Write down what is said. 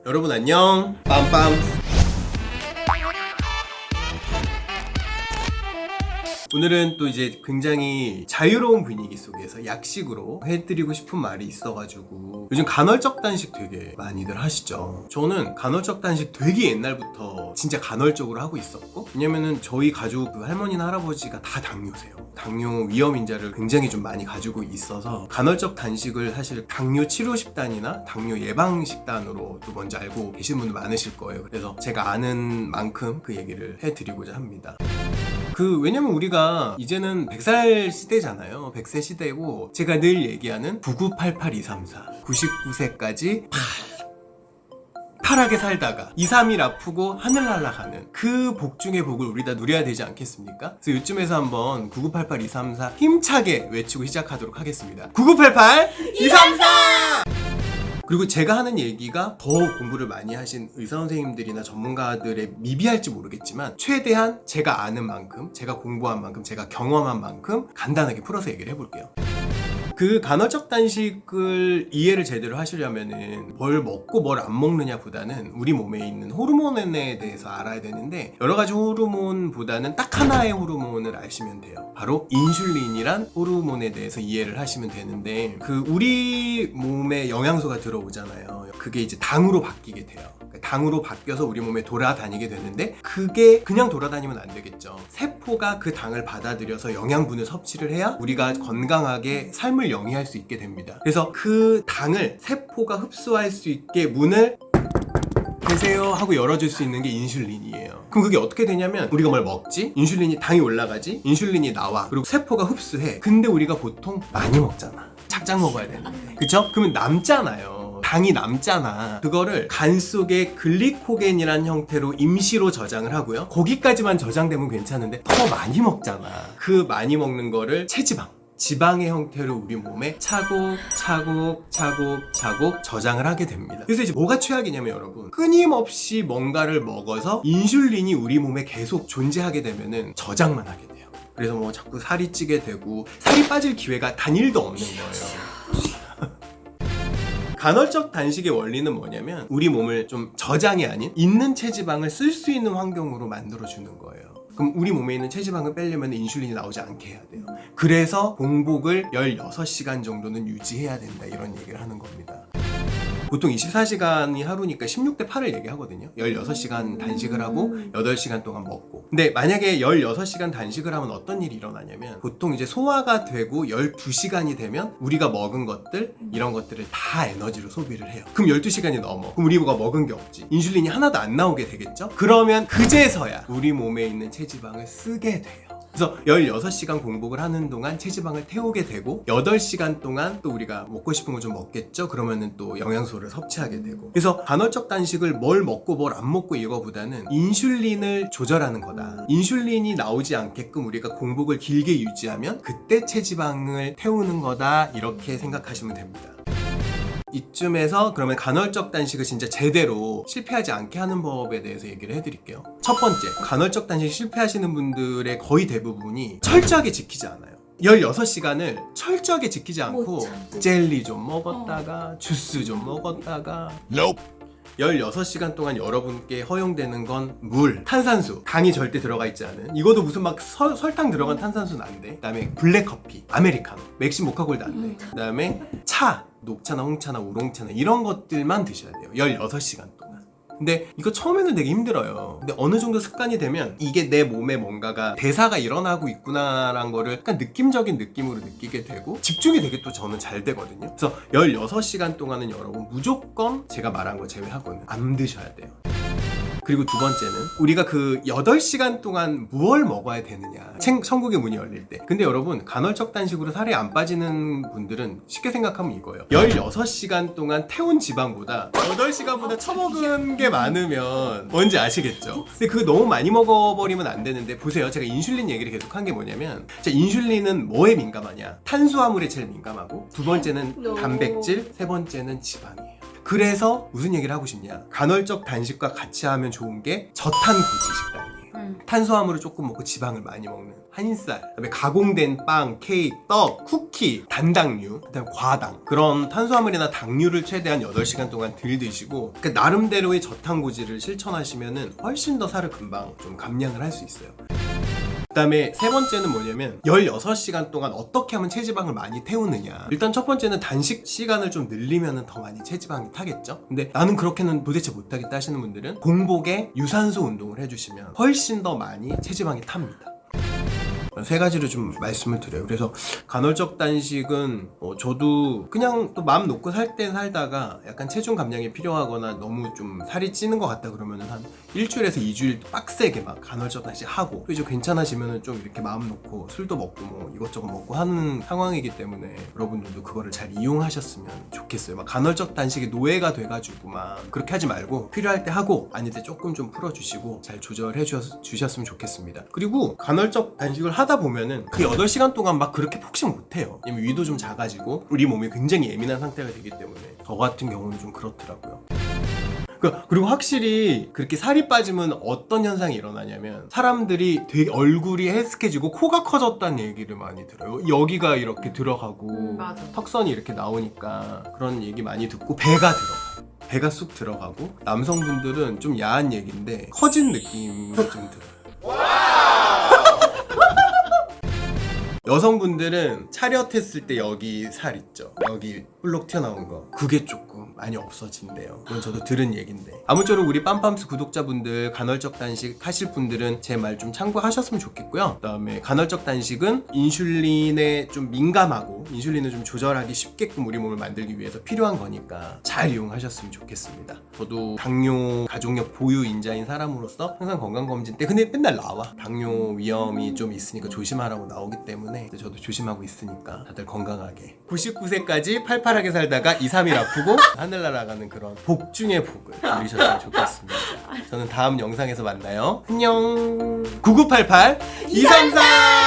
여러분 안녕. 빰빰. 오늘은 또 이제 굉장히 자유로운 분위기 속에서 약식으로 해드리고 싶은 말이 있어가지고, 요즘 간헐적 단식 되게 많이들 하시죠. 저는 간헐적 단식 되게 옛날부터 진짜 간헐적으로 하고 있었고, 왜냐면은 저희 가족 그 할머니나 할아버지가 다 당뇨세요. 당뇨 위험 인자를 굉장히 좀 많이 가지고 있어서 간헐적 단식을 사실 당뇨 치료 식단이나 당뇨 예방 식단으로 또 먼저 알고 계시는 분들 많으실 거예요. 그래서 제가 아는 만큼 그 얘기를 해드리고자 합니다. 왜냐면 우리가 이제는 100살 시대잖아요. 100세 시대고, 제가 늘 얘기하는 9988-234 99세까지 팔하게 살다가 2, 3일 아프고 하늘 날아가는 그 복 중의 복을 우리 다 누려야 되지 않겠습니까? 그래서 요쯤에서 한번 9988-234 힘차게 외치고 시작하도록 하겠습니다. 9988-234! 그리고 제가 하는 얘기가 더 공부를 많이 하신 의사 선생님들이나 전문가들의 미비할지 모르겠지만, 최대한 제가 아는 만큼, 제가 공부한 만큼, 제가 경험한 만큼 간단하게 풀어서 얘기를 해볼게요. 그 간헐적 단식을 이해를 제대로 하시려면은 뭘 먹고 뭘 안 먹느냐 보다는 우리 몸에 있는 호르몬에 대해서 알아야 되는데, 여러 가지 호르몬보다는 딱 하나의 호르몬을 아시면 돼요. 바로 인슐린이란 호르몬에 대해서 이해를 하시면 되는데, 우리 몸에 영양소가 들어오잖아요. 그게 이제 당으로 바뀌게 돼요. 당으로 바뀌어서 우리 몸에 돌아다니게 되는데, 그게 그냥 돌아다니면 안 되겠죠. 세포가 그 당을 받아들여서 영양분을 섭취를 해야 우리가 건강하게 삶을 영위할 수 있게 됩니다. 그래서 그 당을 세포가 흡수할 수 있게 문을 계세요 하고 열어줄 수 있는 게 인슐린이에요. 그럼 그게 어떻게 되냐면, 우리가 뭘 먹지? 인슐린이, 당이 올라가지? 인슐린이 나와. 그리고 세포가 흡수해. 근데 우리가 보통 많이 먹잖아. 작작 먹어야 되는데, 그쵸? 그러면 남잖아요. 당이 남잖아. 그거를 간 속에 글리코겐이란 형태로 임시로 저장을 하고요. 거기까지만 저장되면 괜찮은데 더 많이 먹잖아. 그 많이 먹는 거를 체지방, 지방의 형태로 우리 몸에 차곡차곡 저장을 하게 됩니다. 그래서 이제 뭐가 최악이냐면, 여러분, 끊임없이 뭔가를 먹어서 인슐린이 우리 몸에 계속 존재하게 되면은 저장만 하게 돼요. 그래서 뭐 자꾸 살이 찌게 되고, 살이 빠질 기회가 단일도 없는 거예요. 간헐적 단식의 원리는 뭐냐면, 우리 몸을 좀 저장이 아닌 있는 체지방을 쓸 수 있는 환경으로 만들어주는 거예요. 그럼 우리 몸에 있는 체지방을 빼려면 인슐린이 나오지 않게 해야 돼요. 그래서 공복을 16시간 정도는 유지해야 된다, 이런 얘기를 하는 겁니다. 보통 24시간이 하루니까 16대 8을 얘기하거든요. 16시간 단식을 하고 8시간 동안 먹고. 근데 만약에 16시간 단식을 하면 어떤 일이 일어나냐면, 보통 이제 소화가 되고 12시간이 되면 우리가 먹은 것들, 이런 것들을 다 에너지로 소비를 해요. 그럼 12시간이 넘어. 그럼 우리가 먹은 게 없지. 인슐린이 하나도 안 나오게 되겠죠? 그러면 그제서야 우리 몸에 있는 체지방을 쓰게 돼요. 그래서 16시간 공복을 하는 동안 체지방을 태우게 되고, 8시간 동안 또 우리가 먹고 싶은 거 좀 먹겠죠? 그러면은 또 영양소를 섭취하게 되고. 그래서 간헐적 단식을 뭘 먹고 뭘 안 먹고 이거보다는 인슐린을 조절하는 거다. 인슐린이 나오지 않게끔 우리가 공복을 길게 유지하면 그때 체지방을 태우는 거다, 이렇게 생각하시면 됩니다. 이쯤에서 그러면 간헐적 단식을 진짜 제대로 실패하지 않게 하는 법에 대해서 얘기를 해드릴게요. 첫 번째, 간헐적 단식 실패하시는 분들의 거의 대부분이 철저하게 지키지 않아요. 16시간을 철저하게 지키지 않고 젤리 좀 먹었다가 주스 좀 먹었다가. 16시간 동안 여러분께 허용되는 건 물, 탄산수, 당이 절대 들어가 있지 않은, 이것도 무슨 막 설탕 들어간 탄산수는 안 돼. 그 다음에 블랙커피, 아메리카노, 맥심 모카골드 안 돼. 그 다음에 차, 녹차나 홍차나 우롱차나 이런 것들만 드셔야 돼요. 16시간 동안. 근데 이거 처음에는 되게 힘들어요. 근데 어느 정도 습관이 되면 이게 내 몸에 뭔가가 대사가 일어나고 있구나라는 거를 약간 느낌적인 느낌으로 느끼게 되고, 집중이 되게 또 저는 잘 되거든요. 그래서 16시간 동안은 여러분 무조건 제가 말한 거 제외하고는 안 드셔야 돼요. 그리고 두 번째는, 우리가 그 8시간 동안 무얼 먹어야 되느냐, 천국의 문이 열릴 때. 근데 여러분, 간헐적 단식으로 살이 안 빠지는 분들은 쉽게 생각하면 이거예요. 16시간 동안 태운 지방보다 8시간보다 처먹은 게 많으면 뭔지 아시겠죠? 근데 그거 너무 많이 먹어버리면 안 되는데, 보세요. 제가 인슐린 얘기를 계속 한 게 뭐냐면, 인슐린은 뭐에 민감하냐? 탄수화물에 제일 민감하고, 두 번째는 단백질, 세 번째는 지방이에요. 그래서 무슨 얘기를 하고 싶냐, 간헐적 단식과 같이 하면 좋은 게 저탄고지 식단이에요. 탄수화물을 조금 먹고 지방을 많이 먹는 한살, 그다음에 가공된 빵, 케이크, 떡, 쿠키, 단당류, 그다음에 과당, 그런 탄수화물이나 당류를 최대한 8시간 동안 덜 드시고 나름대로의 저탄고지를 실천하시면은 훨씬 더 살을 금방 좀 감량을 할 수 있어요. 그다음에 세 번째는 뭐냐면 16시간 동안 어떻게 하면 체지방을 많이 태우느냐. 일단 첫 번째는 단식 시간을 좀 늘리면 더 많이 체지방이 타겠죠. 근데 나는 그렇게는 도대체 못하겠다 하시는 분들은 공복에 유산소 운동을 해주시면 훨씬 더 많이 체지방이 탑니다. 세 가지를 좀 말씀을 드려요. 그래서 간헐적 단식은 저도 그냥 또 마음 놓고 살 땐 살다가 약간 체중 감량이 필요하거나 너무 좀 살이 찌는 것 같다 그러면 한 일주일에서 2주일 빡세게 막 간헐적 단식 하고, 또 이제 괜찮아지면은 좀 이렇게 마음 놓고 술도 먹고 뭐 이것저것 먹고 하는 상황이기 때문에 여러분들도 그거를 잘 이용하셨으면 좋겠어요. 막 간헐적 단식의 노예가 돼가지고 막 그렇게 하지 말고 필요할 때 하고 아닐 때 조금 좀 풀어주시고 잘 조절해 주셨으면 좋겠습니다. 그리고 간헐적 단식을 하다 보면은 그 8시간 동안 막 그렇게 폭식 못해요. 왜냐면 위도 좀 작아지고 우리 몸이 굉장히 예민한 상태가 되기 때문에 저 같은 경우는 좀 그렇더라고요. 그리고 확실히 그렇게 살이 빠지면 어떤 현상이 일어나냐면 사람들이 되게 얼굴이 헬스케지고 코가 커졌다는 얘기를 많이 들어요. 여기가 이렇게 들어가고 턱선이 이렇게 나오니까 그런 얘기 많이 듣고 배가 들어가요. 배가 쑥 들어가고 남성분들은 좀 야한 얘기인데 커진 느낌이 좀 들어요. 여성분들은 차렷했을 때 여기 살 있죠, 여기 볼록 튀어나온 거, 그게 조금 많이 없어진대요. 그건 저도 들은 얘긴데, 아무쪼록 우리 빰빰스 구독자분들 간헐적 단식 하실 분들은 제 말 좀 참고하셨으면 좋겠고요. 그 다음에 간헐적 단식은 인슐린에 좀 민감하고 인슐린을 좀 조절하기 쉽게끔 우리 몸을 만들기 위해서 필요한 거니까 잘 이용하셨으면 좋겠습니다. 저도 당뇨 가족력 보유인자인 사람으로서 항상 건강검진 때 근데 맨날 나와 당뇨 위험이 좀 있으니까 조심하라고 나오기 때문에 저도 조심하고 있으니까 다들 건강하게 99세까지 팔팔하게 살다가 2, 3일 아프고 하늘 날아가는 그런 복 중의 복을 누리셨으면 좋겠습니다. 저는 다음 영상에서 만나요. 안녕. 9988 233